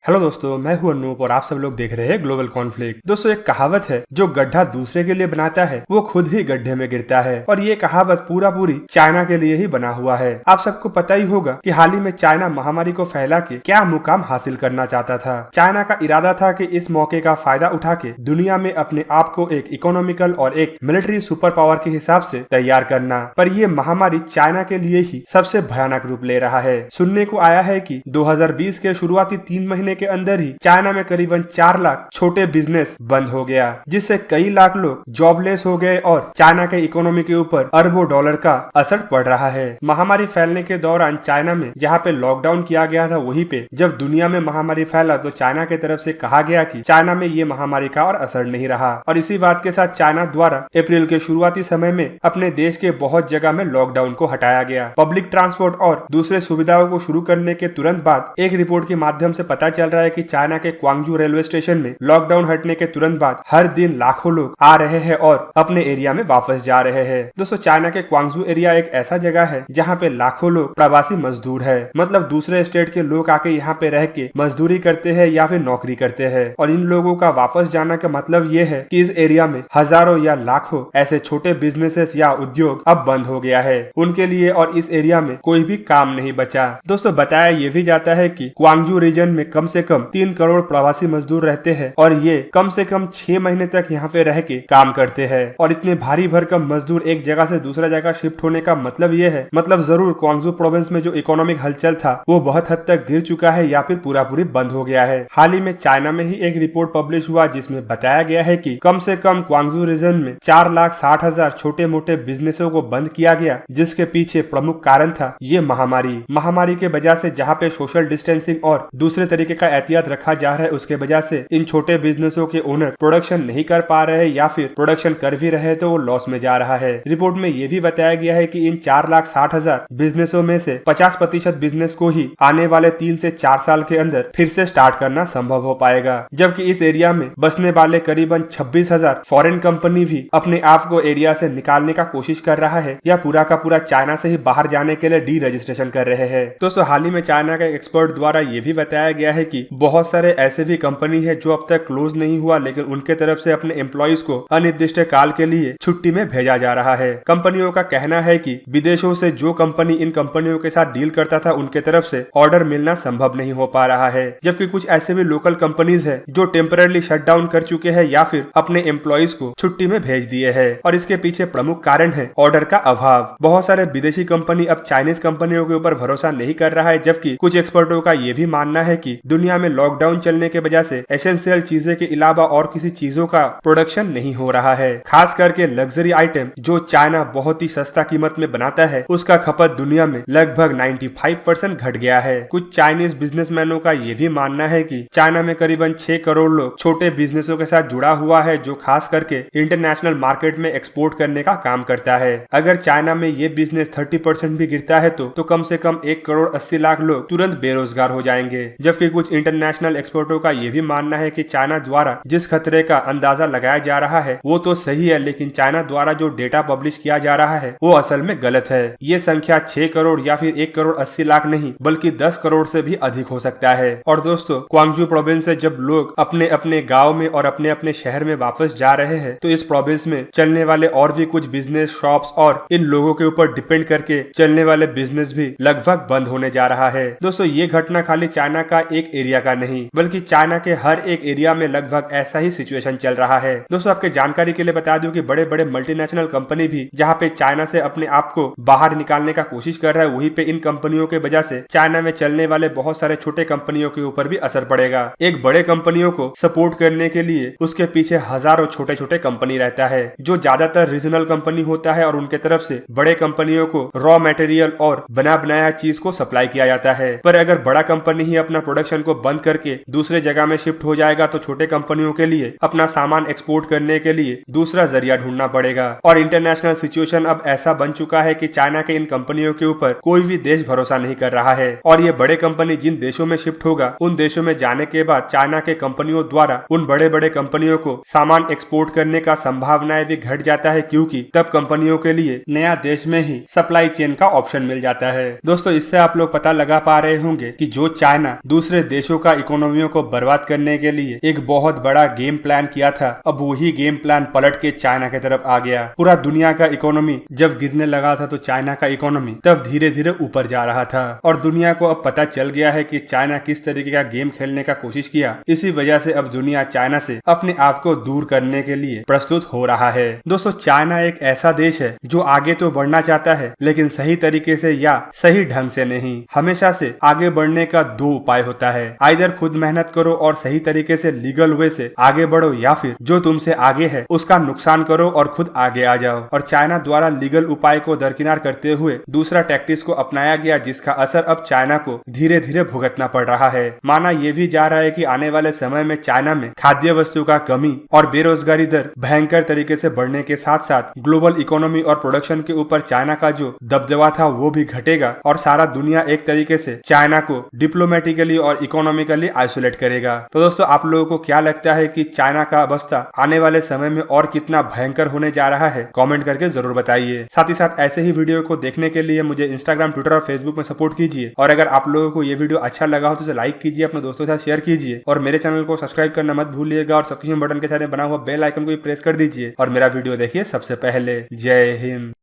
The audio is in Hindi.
हेलो दोस्तों, मैं हूं अनूप और आप सब लोग देख रहे हैं ग्लोबल कॉन्फ्लिक्ट। दोस्तों, एक कहावत है, जो गड्ढा दूसरे के लिए बनाता है वो खुद ही गड्ढे में गिरता है। और ये कहावत पूरी चाइना के लिए ही बना हुआ है। आप सबको पता ही होगा कि हाल ही में चाइना महामारी को फैला के क्या मुकाम हासिल करना चाहता था। चाइना का इरादा था कि इस मौके का फायदा उठा के दुनिया में अपने आप को एक इकोनॉमिकल और एक मिलिट्री सुपर पावर के हिसाब से तैयार करना। पर ये महामारी चाइना के लिए ही सबसे भयानक रूप ले रहा है। सुनने को आया है कि 2020 के शुरुआती 3 महीने के अंदर ही चाइना में करीबन 4 लाख छोटे बिजनेस बंद हो गया, जिससे कई लाख लोग जॉबलेस हो गए और चाइना के इकोनॉमी के ऊपर अरबों डॉलर का असर पड़ रहा है। महामारी फैलने के दौरान चाइना में जहाँ पे लॉकडाउन किया गया था, वहीं पे जब दुनिया में महामारी फैला तो चाइना की तरफ से कहा गया कि चाइना में ये महामारी का और असर नहीं रहा। और इसी बात के साथ चाइना द्वारा अप्रैल के शुरुआती समय में अपने देश के बहुत जगह में लॉकडाउन को हटाया गया। पब्लिक ट्रांसपोर्ट और दूसरे सुविधाओं को शुरू करने के तुरंत बाद एक रिपोर्ट के माध्यम से पता चल रहा है कि चाइना के क्वांगजू रेलवे स्टेशन में लॉकडाउन हटने के तुरंत बाद हर दिन लाखों लोग आ रहे हैं और अपने एरिया में वापस जा रहे हैं। दोस्तों, चाइना के क्वांगजू एरिया एक ऐसा जगह है जहाँ पे लाखों लोग प्रवासी मजदूर है, मतलब दूसरे स्टेट के लोग आके यहाँ पे रह के मजदूरी करते हैं या फिर नौकरी करते हैं। और इन लोगों का वापस जाना का मतलब ये है कि इस एरिया में हजारों या लाखों ऐसे छोटे बिजनेसेस या उद्योग अब बंद हो गया है उनके लिए, और इस एरिया में कोई भी काम नहीं बचा। दोस्तों, बताया ये भी जाता है कि क्वांगजू रीजन में कम से कम 3 करोड़ प्रवासी मजदूर रहते हैं और ये कम से कम 6 महीने तक यहाँ पे रह के काम करते हैं। और इतने भारी भरकम मजदूर एक जगह से दूसरा जगह शिफ्ट होने का मतलब ये है, मतलब जरूर क्वांगजू प्रोविंस में जो इकोनॉमिक हलचल था वो बहुत हद तक गिर चुका है या फिर पूरी बंद हो गया है। हाल ही में चाइना में ही एक रिपोर्ट पब्लिश हुआ जिसमें बताया गया है कि कम से कम क्वांगजू रीजन में 4,60,000 छोटे मोटे बिजनेसों को बंद किया गया, जिसके पीछे प्रमुख कारण था ये महामारी के वजह से जहाँ पे सोशल डिस्टेंसिंग और दूसरे तरीके का एहतियात रखा जा रहा है, उसके वजह से इन छोटे बिजनेसों के ओनर प्रोडक्शन नहीं कर पा रहे या फिर प्रोडक्शन कर भी रहे तो वो लॉस में जा रहा है। रिपोर्ट में ये भी बताया गया है कि इन 4,60,000 बिजनेसों में से 50% बिजनेस को ही आने वाले 3 से 4 साल के अंदर फिर से स्टार्ट करना संभव हो पाएगा, जबकि इस एरिया में बसने वाले करीबन 26,000 फॉरेन कंपनी भी अपने आप को एरिया से निकालने का कोशिश कर रहा है या पूरा का पूरा चाइना से ही बाहर जाने के लिए डी रजिस्ट्रेशन कर रहे हैं। दोस्तों, हाल ही में चाइना के एक्सपर्ट द्वारा ये भी बताया गया है कि बहुत सारे ऐसे भी कंपनी है जो अब तक क्लोज नहीं हुआ, लेकिन उनके तरफ से अपने एम्प्लॉइज को अनिर्दिष्ट काल के लिए छुट्टी में भेजा जा रहा है। कंपनियों का कहना है कि विदेशों से जो कंपनी इन कंपनियों के साथ डील करता था उनके तरफ से ऑर्डर मिलना संभव नहीं हो पा रहा है, जबकि कुछ ऐसे भी लोकल कंपनीज है जो टेम्पररी शट डाउन कर चुके हैं या फिर अपने एम्प्लॉइज को छुट्टी में भेज दिए है। और इसके पीछे प्रमुख कारण है ऑर्डर का अभाव। बहुत सारे विदेशी कंपनी अब चाइनीज कंपनियों के ऊपर भरोसा नहीं कर रहा है, जबकि कुछ एक्सपर्टों का ये भी मानना है कि दुनिया में लॉकडाउन चलने के वजह से एसेंशियल चीजें के अलावा और किसी चीजों का प्रोडक्शन नहीं हो रहा है। खास करके लग्जरी आइटम जो चाइना बहुत ही सस्ता कीमत में बनाता है, उसका खपत दुनिया में लगभग 95% घट गया है। कुछ चाइनीज बिजनेसमैनों का ये भी मानना है कि चाइना में करीबन 6 करोड़ लोग छोटे बिजनेसों के साथ जुड़ा हुआ है, जो खास करके इंटरनेशनल मार्केट में एक्सपोर्ट करने का काम करता है। अगर चाइना में ये बिजनेस 30% भी गिरता है तो कम से कम 1 करोड़ 80 लाख लोग तुरंत बेरोजगार हो जाएंगे। जबकि कुछ इंटरनेशनल एक्सपर्टों का ये भी मानना है कि चाइना द्वारा जिस खतरे का अंदाजा लगाया जा रहा है वो तो सही है, लेकिन चाइना द्वारा जो डेटा पब्लिश किया जा रहा है वो असल में गलत है। ये संख्या 6 करोड़ या फिर 1 करोड़ 80 लाख नहीं बल्कि 10 करोड़ से भी अधिक हो सकता है। और दोस्तों, क्वांगजू प्रोविंस से जब लोग अपने अपने गाँव में और अपने अपने शहर में वापस जा रहे हैं तो इस प्रोविंस में चलने वाले और भी कुछ बिजनेस शॉप्स और इन लोगों के ऊपर डिपेंड करके चलने वाले बिजनेस भी लगभग बंद होने जा रहा है। दोस्तों, ये घटना खाली चाइना का एक एरिया का नहीं बल्कि चाइना के हर एक एरिया में लगभग ऐसा ही सिचुएशन चल रहा है। दोस्तों, आपके जानकारी के लिए बता दूं कि बड़े बड़े मल्टीनेशनल कंपनी भी जहां पे चाइना से अपने आप को बाहर निकालने का कोशिश कर रहा है, वहीं पे इन कंपनियों के वजह से चाइना में चलने वाले बहुत सारे छोटे कंपनियों के ऊपर भी असर पड़ेगा। एक बड़े कंपनियों को सपोर्ट करने के लिए उसके पीछे हजारों छोटे छोटे कंपनी रहता है, जो ज्यादातर रीजनल कंपनी होता है और उनके तरफ से बड़े कंपनियों को रॉ मटेरियल और बना बनाया चीज को सप्लाई किया जाता है। पर अगर बड़ा कंपनी ही अपना प्रोडक्शन को बंद करके दूसरे जगह में शिफ्ट हो जाएगा तो छोटे कंपनियों के लिए अपना सामान एक्सपोर्ट करने के लिए दूसरा जरिया ढूंढना पड़ेगा। और इंटरनेशनल सिचुएशन अब ऐसा बन चुका है कि चाइना के इन कंपनियों के ऊपर कोई भी देश भरोसा नहीं कर रहा है। और ये बड़े कंपनी जिन देशों में शिफ्ट होगा उन देशों में जाने के बाद चाइना के कंपनियों द्वारा उन बड़े बड़े कंपनियों को सामान एक्सपोर्ट करने का संभावनाएं भी घट जाता है, क्योंकि तब कंपनियों के लिए नया देश में ही सप्लाई चेन का ऑप्शन मिल जाता है। दोस्तों, इससे आप लोग पता लगा पा रहे होंगे कि जो चाइना दूसरे देशों का इकोनॉमियों को बर्बाद करने के लिए एक बहुत बड़ा गेम प्लान किया था, अब वही गेम प्लान पलट के चाइना की तरफ आ गया। पूरा दुनिया का इकोनॉमी जब गिरने लगा था तो चाइना का इकोनॉमी तब धीरे धीरे ऊपर जा रहा था। और दुनिया को अब पता चल गया है कि चाइना किस तरीके का गेम खेलने का कोशिश किया। इसी वजह से अब दुनिया चाइना से अपने आप को दूर करने के लिए प्रस्तुत हो रहा है। दोस्तों, चाइना एक ऐसा देश है जो आगे तो बढ़ना चाहता है, लेकिन सही तरीके से या सही ढंग से नहीं। हमेशा से आगे बढ़ने का दो उपाय होता है, आइदर खुद मेहनत करो और सही तरीके से लीगल वे से आगे बढ़ो, या फिर जो तुमसे आगे है उसका नुकसान करो और खुद आगे आ जाओ। और चाइना द्वारा लीगल उपाय को दरकिनार करते हुए दूसरा टैक्टिक्स को अपनाया गया, जिसका असर अब चाइना को धीरे धीरे भुगतना पड़ रहा है। माना यह भी जा रहा है कि आने वाले समय में चाइना में खाद्य वस्तु का कमी और बेरोजगारी दर भयंकर तरीके से बढ़ने के साथ साथ ग्लोबल इकोनॉमी और प्रोडक्शन के ऊपर चाइना का जो दबदबा था वो भी घटेगा और सारा दुनिया एक तरीके से चाइना को डिप्लोमेटिकली और इकोनॉमिकली आइसोलेट करेगा। तो दोस्तों, आप लोगों को क्या लगता है कि चाइना का अवस्था आने वाले समय में और कितना भयंकर होने जा रहा है? कमेंट करके जरूर बताइए। साथ ही साथ ऐसे ही वीडियो को देखने के लिए मुझे इंस्टाग्राम, ट्विटर और फेसबुक में सपोर्ट कीजिए। और अगर आप लोगों को ये वीडियो अच्छा लगा हो तो इसे लाइक कीजिए, अपने दोस्तों के साथ शेयर कीजिए और मेरे चैनल को सब्सक्राइब करना मत भूलिएगा और सब्सक्रिप्शन बटन के साथ बना हुआ बेल आइकन को भी प्रेस कर दीजिए और मेरा वीडियो देखिए सबसे पहले। जय हिंद।